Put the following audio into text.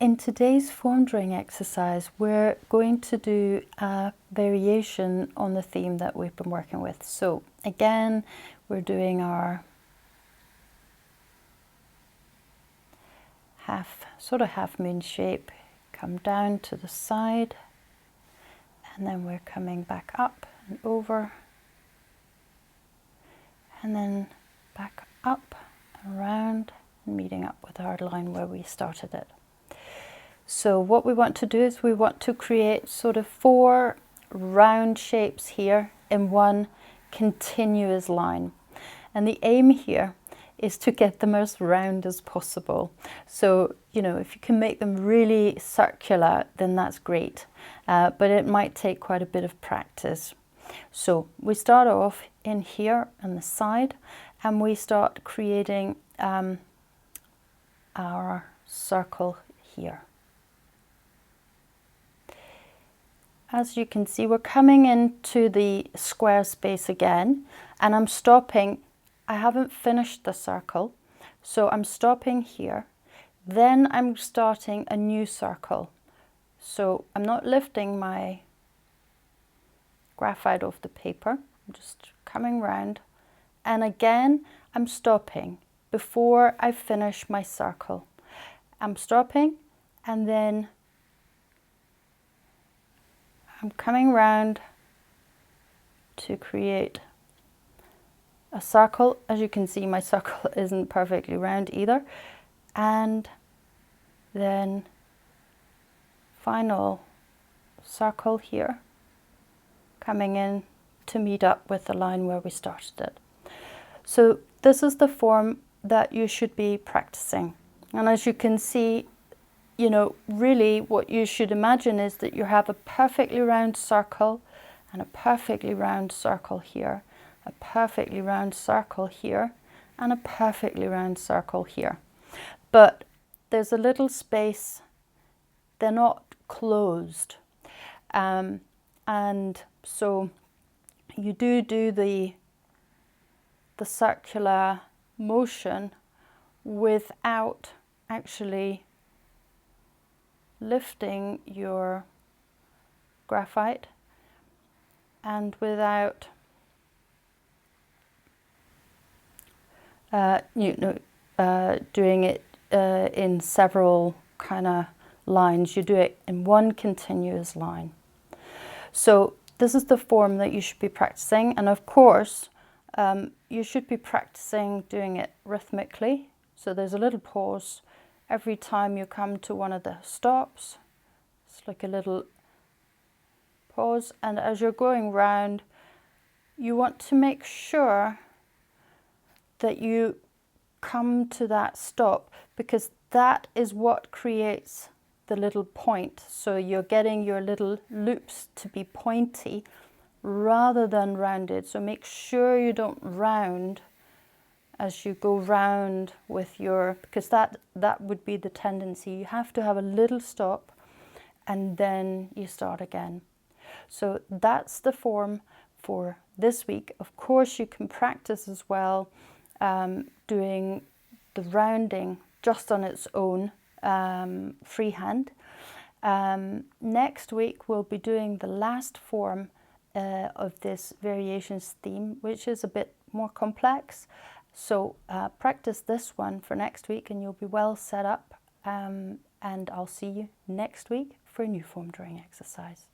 In today's form drawing exercise, we're going to do a variation on the theme that we've been working with. So again, we're doing our half moon shape, come down to the side, and then we're coming back up and over, and then back up and around, and meeting up with our line where we started it. So what we want to do is we want to create sort of 4 round shapes here in one continuous line. And the aim here is to get them as round as possible. So, you know, if you can make them really circular, then that's great. But it might take quite a bit of practice. So we start off in here on the side, and we start creating our circle here. As you can see, we're coming into the square space again, and I'm stopping. I haven't finished the circle, so I'm stopping here. Then I'm starting a new circle. So I'm not lifting my graphite off the paper. I'm just coming round, and again I'm stopping before I finish my circle. I'm stopping, and then I'm coming round to create a circle. As you can see, my circle isn't perfectly round either. And then final circle here, coming in to meet up with the line where we started it. So this is the form that you should be practicing. And as you can see, you know, really what you should imagine is that you have a perfectly round circle and a perfectly round circle here, a perfectly round circle here, and a perfectly round circle here. But there's a little space, they're not closed. And so you do the circular motion without actually lifting your graphite, and without doing it in several kind of lines. You do it in one continuous line. So this is the form that you should be practicing, and of course you should be practicing doing it rhythmically. So there's a little pause every time you come to one of the stops. It's like a little pause, and as you're going round, you want to make sure that you come to that stop, because that is what creates the little point. So you're getting your little loops to be pointy rather than rounded. So make sure you don't round as you go round with your, because that would be the tendency. You have to have a little stop and then you start again. So that's the form for this week. Of course, you can practice as well doing the rounding just on its own, freehand. Next week we'll be doing the last form of this variations theme, which is a bit more complex. So practice this one for next week and you'll be well set up, and I'll see you next week for a new form drawing exercise.